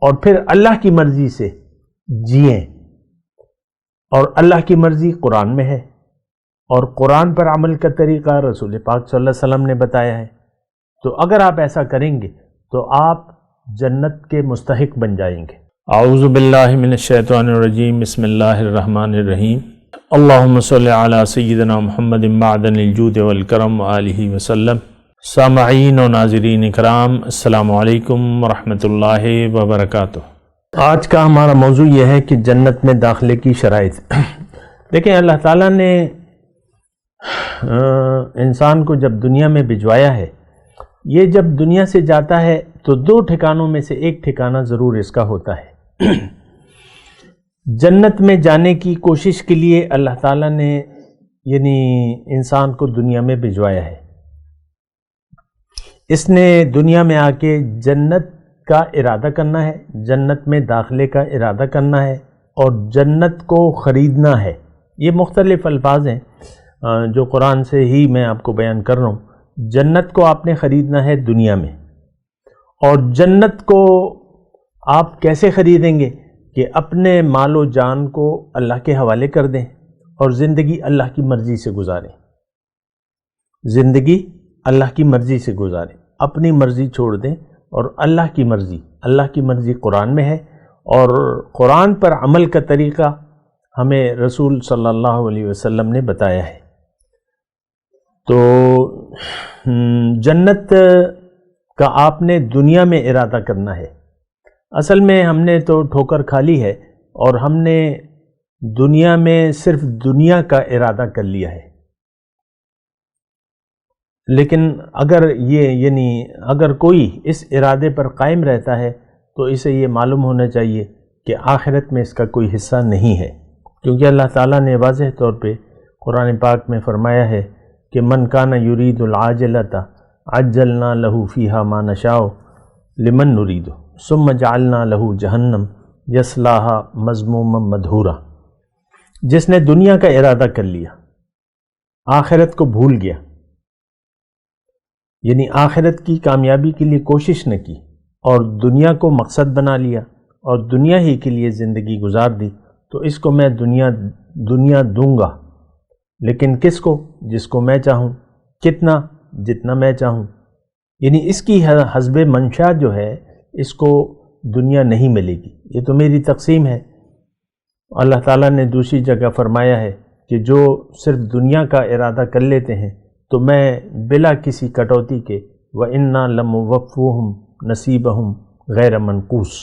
اور پھر اللہ کی مرضی سے جئیں، اور اللہ کی مرضی قرآن میں ہے، اور قرآن پر عمل کا طریقہ رسول پاک صلی اللہ علیہ وسلم نے بتایا ہے۔ تو اگر آپ ایسا کریں گے تو آپ جنت کے مستحق بن جائیں گے۔ اعوذ باللہ من الشیطان الرجیم، بسم اللہ الرحمن الرحیم۔ اللہم صلی علی سیدنا محمد معدن الجود والکرم وآلہ وسلم۔ سامعین و ناظرین اکرام، السلام علیکم ورحمۃ اللہ وبرکاتہ۔ آج کا ہمارا موضوع یہ ہے کہ جنت میں داخلے کی شرائط۔ دیکھیں، اللہ تعالیٰ نے انسان کو جب دنیا میں بھجوایا ہے، یہ جب دنیا سے جاتا ہے تو دو ٹھکانوں میں سے ایک ٹھکانہ ضرور اس کا ہوتا ہے۔ جنت میں جانے کی کوشش کے لیے اللہ تعالیٰ نے یعنی انسان کو دنیا میں بھجوایا ہے۔ اس نے دنیا میں آ کے جنت کا ارادہ کرنا ہے، جنت میں داخلے کا ارادہ کرنا ہے، اور جنت کو خریدنا ہے۔ یہ مختلف الفاظ ہیں جو قرآن سے ہی میں آپ کو بیان کر رہا ہوں۔ جنت کو آپ نے خریدنا ہے دنیا میں، اور جنت کو آپ کیسے خریدیں گے کہ اپنے مال و جان کو اللہ کے حوالے کر دیں اور زندگی اللہ کی مرضی سے گزاریں۔ زندگی اللہ کی مرضی سے گزاریں، اپنی مرضی چھوڑ دیں اور اللہ کی مرضی قرآن میں ہے، اور قرآن پر عمل کا طریقہ ہمیں رسول صلی اللہ علیہ وسلم نے بتایا ہے۔ تو جنت کا آپ نے دنیا میں ارادہ کرنا ہے۔ اصل میں ہم نے تو ٹھوکر کھا لی ہے، اور ہم نے دنیا میں صرف دنیا کا ارادہ کر لیا ہے۔ لیکن اگر کوئی اس ارادے پر قائم رہتا ہے تو اسے یہ معلوم ہونا چاہیے کہ آخرت میں اس کا کوئی حصہ نہیں ہے، کیونکہ اللہ تعالیٰ نے واضح طور پہ قرآن پاک میں فرمایا ہے کہ من کان یرید العاجلۃ عجلنا لہ فیہا ما نشاء لمن نرید ثم جعلنا لہ جہنم یصلاھا مذموما مدحورا۔ جس نے دنیا کا ارادہ کر لیا، آخرت کو بھول گیا، یعنی آخرت کی کامیابی کے لیے کوشش نہ کی اور دنیا کو مقصد بنا لیا اور دنیا ہی کے لیے زندگی گزار دی، تو اس کو میں دنیا دوں گا، لیکن کس کو؟ جس کو میں چاہوں، کتنا؟ جتنا میں چاہوں۔ یعنی اس کی حسب منشا جو ہے، اس کو دنیا نہیں ملے گی، یہ تو میری تقسیم ہے۔ اللہ تعالیٰ نے دوسری جگہ فرمایا ہے کہ جو صرف دنیا کا ارادہ کر لیتے ہیں تو میں بلا کسی کٹوتی کے وَإِنَّا لَمُوَفُّوهُمْ نَصِيبَهُمْ غَيْرَ مَنْقُوصٍ،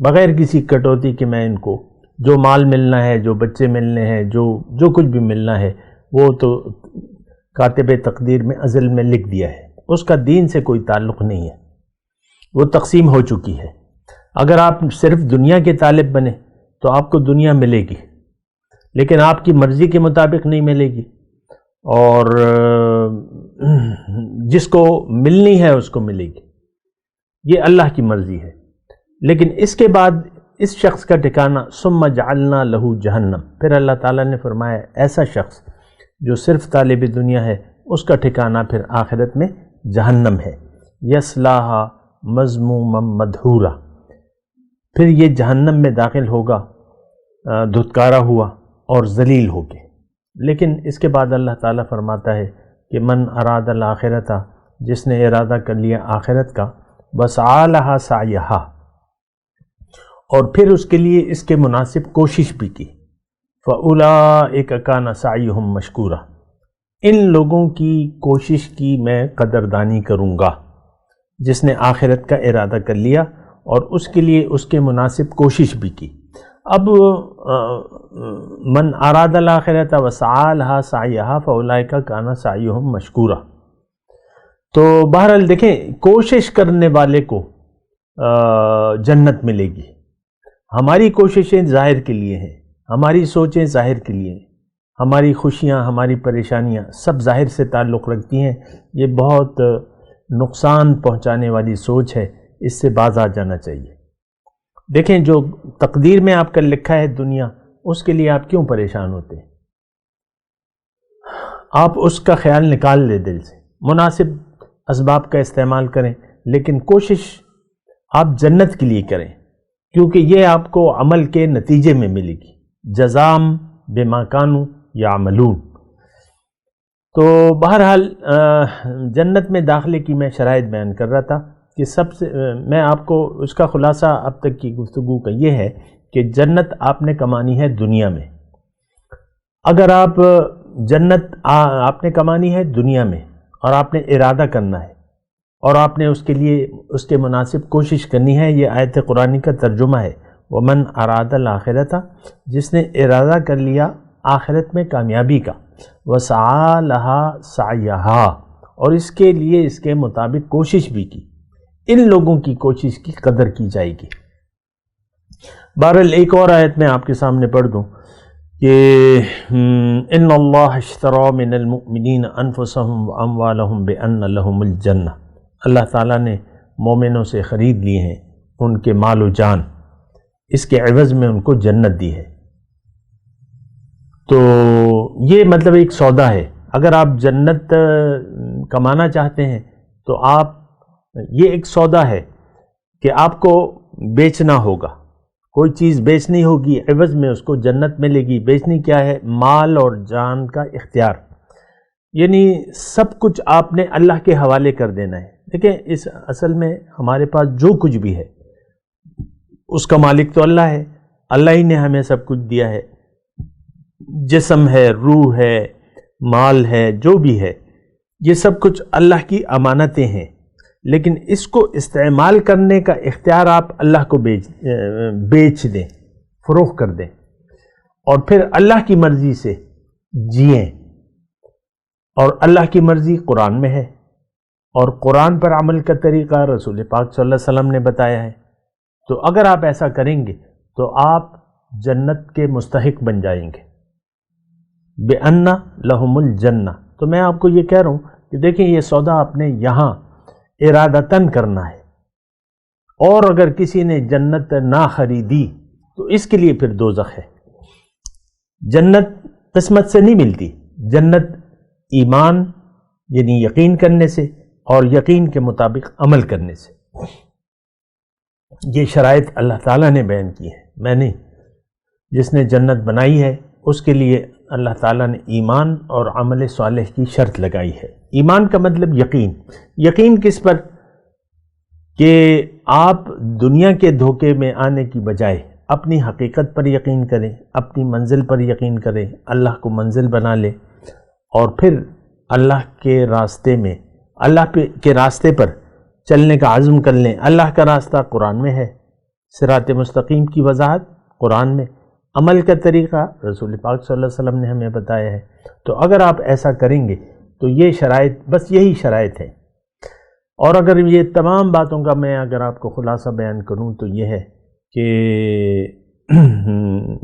بغیر کسی کٹوتی کے میں ان کو جو مال ملنا ہے، جو بچے ملنے ہیں، جو کچھ بھی ملنا ہے، وہ تو کاتب تقدیر میں ازل میں لکھ دیا ہے، اس کا دین سے کوئی تعلق نہیں ہے، وہ تقسیم ہو چکی ہے۔ اگر آپ صرف دنیا کے طالب بنے تو آپ کو دنیا ملے گی، لیکن آپ کی مرضی کے مطابق نہیں ملے گی، اور جس کو ملنی ہے اس کو ملے گی، یہ اللہ کی مرضی ہے۔ لیکن اس کے بعد اس شخص کا ٹھکانہ ثم جعلنا لہ جہنم، پھر اللہ تعالیٰ نے فرمایا ایسا شخص جو صرف طالب دنیا ہے، اس کا ٹھکانہ پھر آخرت میں جہنم ہے، یصلاھا مذموما مدحورا، پھر یہ جہنم میں داخل ہوگا دھتکارا ہوا اور ذلیل ہو کے۔ لیکن اس کے بعد اللہ تعالیٰ فرماتا ہے کہ من اراد الآخرۃ، جس نے ارادہ کر لیا آخرت کا، وسعی لہا سعیہا، اور پھر اس کے لیے اس کے مناسب کوشش بھی کی، فاولئک کان سعیہم مشکورا، ان لوگوں کی کوشش کی میں قدردانی کروں گا، جس نے آخرت کا ارادہ کر لیا اور اس کے لیے اس کے مناسب کوشش بھی کی۔ اب من اراد الآخرۃ وسعی لہا سعیہا فاولئک کان سعیہم مشکورا۔ تو بہرحال دیکھیں، کوشش کرنے والے کو جنت ملے گی۔ ہماری کوششیں ظاہر کے لیے ہیں، ہماری سوچیں ظاہر کے لیے ہیں، ہماری خوشیاں، ہماری پریشانیاں سب ظاہر سے تعلق رکھتی ہیں۔ یہ بہت نقصان پہنچانے والی سوچ ہے، اس سے باز آ جانا چاہیے۔ دیکھیں، جو تقدیر میں آپ کا لکھا ہے دنیا، اس کے لیے آپ کیوں پریشان ہوتے ہیں؟ آپ اس کا خیال نکال لیں دل سے، مناسب اسباب کا استعمال کریں، لیکن کوشش آپ جنت کے لیے کریں، کیونکہ یہ آپ کو عمل کے نتیجے میں ملے گی، جزام بما کانوا یعملون۔ تو بہرحال جنت میں داخلے کی میں شرائط بیان کر رہا تھا کہ میں آپ کو اس کا خلاصہ اب تک کی گفتگو کا یہ ہے کہ جنت آپ نے کمانی ہے دنیا میں۔ اگر آپ جنت آپ نے کمانی ہے دنیا میں اور آپ نے ارادہ کرنا ہے اور آپ نے اس کے لیے اس کے مناسب کوشش کرنی ہے، یہ آیت قرآنی کا ترجمہ ہے، وَمَنْ أَرَادَ الْآخِرَةَ، جس نے ارادہ کر لیا آخرت میں کامیابی کا، وَسَعَى لَهَا سَعْيَهَا، اور اس کے لیے اس کے مطابق کوشش بھی کی، ان لوگوں کی کوشش کی قدر کی جائے گی۔ بہرحال ایک اور آیت میں آپ کے سامنے پڑھ دوں کہ ان اللہ اشترى من المؤمنین انفسهم واموالهم بان لهم الجنہ، اللہ تعالیٰ نے مومنوں سے خرید لیے ہیں ان کے مال و جان، اس کے عوض میں ان کو جنت دی ہے۔ تو یہ مطلب ایک سودا ہے، اگر آپ جنت کمانا چاہتے ہیں تو آپ یہ ایک سودا ہے کہ آپ کو بیچنا ہوگا، کوئی چیز بیچنی ہوگی، عوض میں اس کو جنت ملے گی۔ بیچنی کیا ہے؟ مال اور جان کا اختیار، یعنی سب کچھ آپ نے اللہ کے حوالے کر دینا ہے۔ دیکھیں اس اصل میں ہمارے پاس جو کچھ بھی ہے اس کا مالک تو اللہ ہے، اللہ ہی نے ہمیں سب کچھ دیا ہے، جسم ہے، روح ہے، مال ہے، جو بھی ہے یہ سب کچھ اللہ کی امانتیں ہیں، لیکن اس کو استعمال کرنے کا اختیار آپ اللہ کو بیچ دیں، فروخت کر دیں، اور پھر اللہ کی مرضی سے جئیں۔ اور اللہ کی مرضی قرآن میں ہے، اور قرآن پر عمل کا طریقہ رسول پاک صلی اللہ علیہ وسلم نے بتایا ہے۔ تو اگر آپ ایسا کریں گے تو آپ جنت کے مستحق بن جائیں گے، بِأَنَّ لَهُمُ الْجَنَّةُ۔ تو میں آپ کو یہ کہہ رہا ہوں کہ دیکھیں یہ سودا آپ نے یہاں ارادتاً کرنا ہے، اور اگر کسی نے جنت نہ خریدی تو اس کے لیے پھر دوزخ ہے۔ جنت قسمت سے نہیں ملتی، جنت ایمان یعنی یقین کرنے سے اور یقین کے مطابق عمل کرنے سے۔ یہ شرائط اللہ تعالیٰ نے بیان کی ہے، میں نے، جس نے جنت بنائی ہے اس کے لیے اللہ تعالیٰ نے ایمان اور عمل صالح کی شرط لگائی ہے۔ ایمان کا مطلب یقین، یقین کس پر؟ کہ آپ دنیا کے دھوکے میں آنے کی بجائے اپنی حقیقت پر یقین کریں، اپنی منزل پر یقین کریں، اللہ کو منزل بنا لیں، اور پھر اللہ کے راستے میں، اللہ کے راستے پر چلنے کا عزم کر لیں۔ اللہ کا راستہ قرآن میں ہے، صراط مستقیم کی وضاحت قرآن میں، عمل کا طریقہ رسول پاک صلی اللہ علیہ وسلم نے ہمیں بتایا ہے۔ تو اگر آپ ایسا کریں گے تو یہ شرائط، بس یہی شرائط ہے۔ اور اگر یہ تمام باتوں کا میں اگر آپ کو خلاصہ بیان کروں تو یہ ہے کہ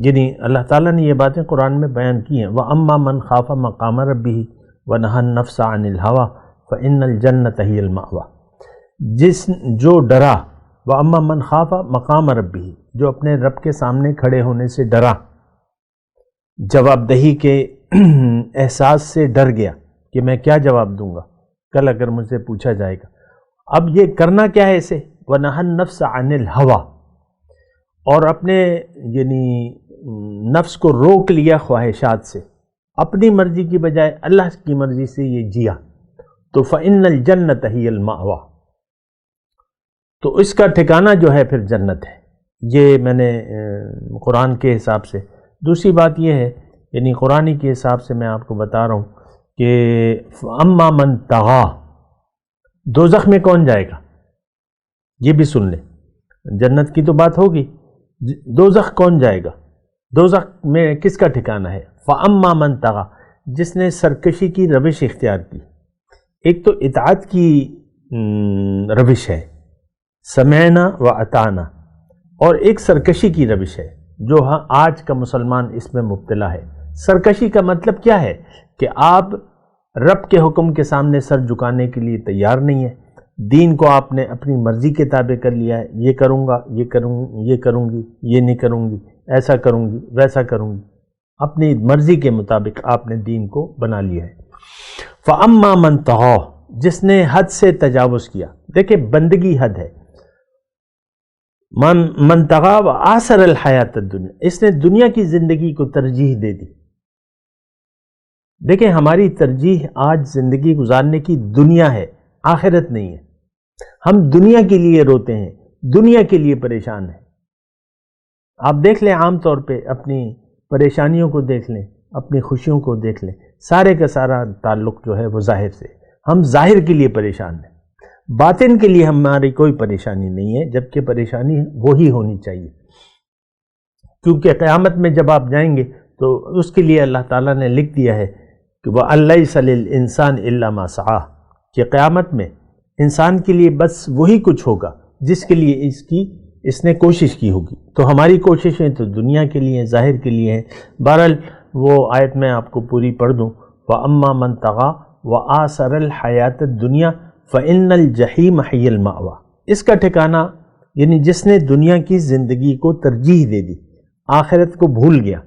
یعنی اللہ تعالیٰ نے یہ باتیں قرآن میں بیان کی ہیں، وَأَمَّا مَنْ خَافَ مَقَامَ رَبِّهِ وَنَهَى النَّفْسَ عَنِ الْهَوَىٰ فَإِنَّ الْجَنَّةَ هِيَ الْمَأْوَىٰ، جو ڈرا، وَأَمَّا مَنْ خَافَ مَقَامَ رَبِّهِ، جو اپنے رب کے سامنے کھڑے ہونے سے ڈرا، جواب دہی کے احساس سے ڈر گیا کہ میں کیا جواب دوں گا کل اگر مجھ سے پوچھا جائے گا۔ اب یہ کرنا کیا ہے اسے؟ وَنَهَى النَّفْسَ عَنِ الْهَوَىٰ، اور اپنے یعنی نفس کو روک لیا خواہشات سے، اپنی مرضی کی بجائے اللہ کی مرضی سے یہ جیا، تو فَإِنَّ الْجَنَّةَ هِيَ الْمَأْوَىٰ، تو اس کا ٹھکانہ جو ہے پھر جنت ہے۔ یہ میں نے قرآن کے حساب سے۔ دوسری بات یہ ہے، یعنی قرآنی کے حساب سے میں آپ کو بتا رہا ہوں کہ اما من طغا، دوزخ میں کون جائے گا؟ یہ بھی سن لیں، جنت کی تو بات ہوگی، دوزخ کون جائے گا؟ دوزخ میں کس کا ٹھکانہ ہے؟ فاما من طغا، جس نے سرکشی کی روش اختیار کی۔ ایک تو اطاعت کی روش ہے، سمعنا و اطعنا، اور ایک سرکشی کی روش ہے جو آج کا مسلمان اس میں مبتلا ہے۔ سرکشی کا مطلب کیا ہے؟ کہ آپ رب کے حکم کے سامنے سر جھکانے کے لیے تیار نہیں ہے، دین کو آپ نے اپنی مرضی کے تابع کر لیا ہے، یہ کروں گا، یہ کروں گی، یہ نہیں کروں گی، ایسا کروں گی، ویسا کروں گی، اپنی مرضی کے مطابق آپ نے دین کو بنا لیا ہے۔ فَأَمَّا مَن طَغَىٰ، جس نے حد سے تجاوز کیا۔ دیکھیں بندگی حد ہے، من طغى وآثر الحیات الدنیا، اس نے دنیا کی زندگی کو ترجیح دے دی۔ دیکھیں ہماری ترجیح آج زندگی گزارنے کی دنیا ہے، آخرت نہیں ہے۔ ہم دنیا کے لیے روتے ہیں، دنیا کے لیے پریشان ہیں۔ آپ دیکھ لیں عام طور پہ اپنی پریشانیوں کو دیکھ لیں، اپنی خوشیوں کو دیکھ لیں، سارے کا سارا تعلق جو ہے وہ ظاہر سے۔ ہم ظاہر کے لیے پریشان ہیں، باطن کے لیے ہماری کوئی پریشانی نہیں ہے، جبکہ پریشانی وہی ہونی چاہیے، کیونکہ قیامت میں جب آپ جائیں گے تو اس کے لیے اللہ تعالیٰ نے لکھ دیا ہے کہ وَأَلَّيْسَ لِلْإِنسَانِ إِلَّا مَا سَعَىٰ، کہ قیامت میں انسان کے لیے بس وہی کچھ ہوگا جس کے لیے اس نے کوشش کی ہوگی۔ تو ہماری کوششیں تو دنیا کے لیے، ظاہر کے لیے ہیں۔ بہرحال وہ آیت میں آپ کو پوری پڑھ دوں، وَأَمَّا مَن طَغَىٰ وَآثَرَ الْحَيَاةَ الدُّنْيَا فَإِنَّ الْجَحِيمَ هِيَ الْمَأْوَىٰ، اس کا ٹھکانہ یعنی جس نے دنیا کی زندگی کو ترجیح دے دی، آخرت کو بھول گیا،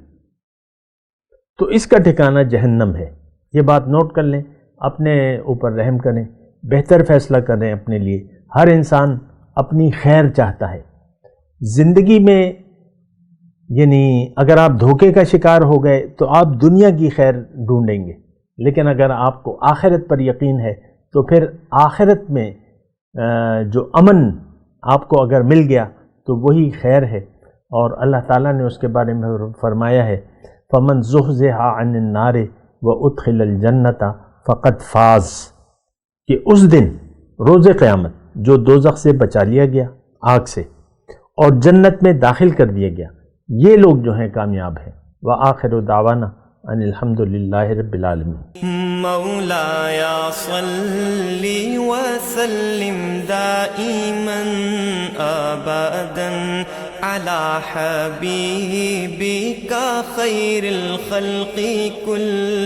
تو اس کا ٹھکانہ جہنم ہے۔ یہ بات نوٹ کر لیں، اپنے اوپر رحم کریں، بہتر فیصلہ کریں اپنے لیے۔ ہر انسان اپنی خیر چاہتا ہے زندگی میں، یعنی اگر آپ دھوکے کا شکار ہو گئے تو آپ دنیا کی خیر ڈھونڈیں گے، لیکن اگر آپ کو آخرت پر یقین ہے تو پھر آخرت میں جو امن آپ کو اگر مل گیا تو وہی خیر ہے۔ اور اللہ تعالیٰ نے اس کے بارے میں فرمایا ہے فَمَنْ زُحْزِحَ عَنِ النَّارِ وَأُدْخِلَ الْجَنَّةَ فَقَدْ فَازَ، کہ اس دن روز قیامت جو دوزخ سے بچا لیا گیا، آگ سے، اور جنت میں داخل کر دیا گیا، یہ لوگ جو ہیں کامیاب ہیں۔ وآخر دعوانا ان الحمد للہ رب العالمین۔ مولایا صلی وسلم دائما ابدا علی حبیبک خیر الخلق کل